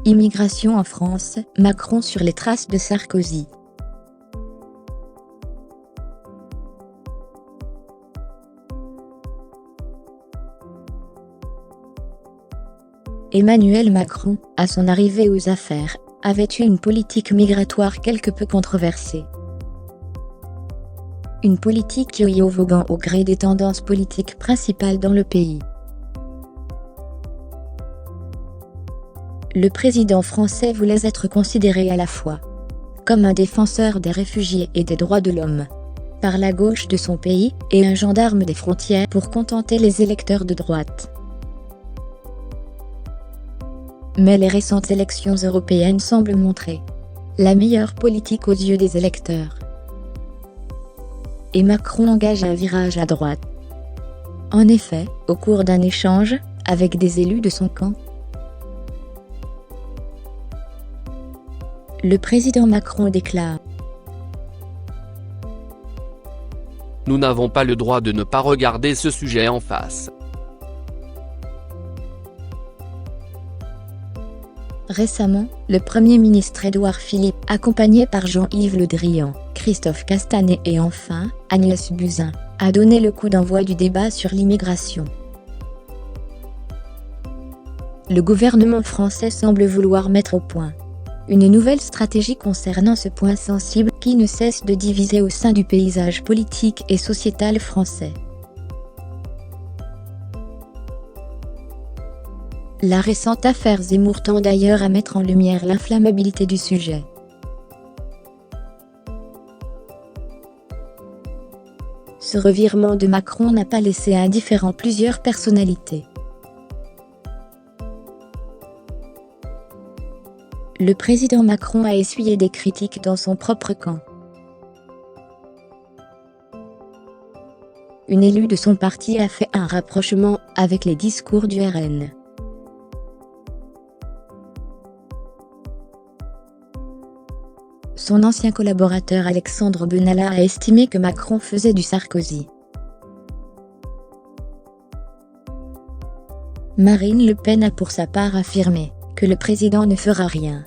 Immigration en France, Macron sur les traces de Sarkozy. Emmanuel Macron, à son arrivée aux affaires, avait eu une politique migratoire quelque peu controversée. Une politique yo-yo-voguant au gré des tendances politiques principales dans le pays. Le président français voulait être considéré à la fois comme un défenseur des réfugiés et des droits de l'homme, par la gauche de son pays, et un gendarme des frontières pour contenter les électeurs de droite. Mais les récentes élections européennes semblent montrer la meilleure politique aux yeux des électeurs. Et Macron engage un virage à droite. En effet, au cours d'un échange avec des élus de son camp, le président Macron déclare : Nous n'avons pas le droit de ne pas regarder ce sujet en face. Récemment, le Premier ministre Édouard Philippe, accompagné par Jean-Yves Le Drian, Christophe Castaner et enfin Agnès Buzyn, a donné le coup d'envoi du débat sur l'immigration. Le gouvernement français semble vouloir mettre au point une nouvelle stratégie concernant ce point sensible qui ne cesse de diviser au sein du paysage politique et sociétal français. La récente affaire Zemmour tend d'ailleurs à mettre en lumière l'inflammabilité du sujet. Ce revirement de Macron n'a pas laissé indifférent plusieurs personnalités. Le président Macron a essuyé des critiques dans son propre camp. Une élue de son parti a fait un rapprochement avec les discours du RN. Son ancien collaborateur Alexandre Benalla a estimé que Macron faisait du Sarkozy. Marine Le Pen a pour sa part affirmé que le président ne fera rien.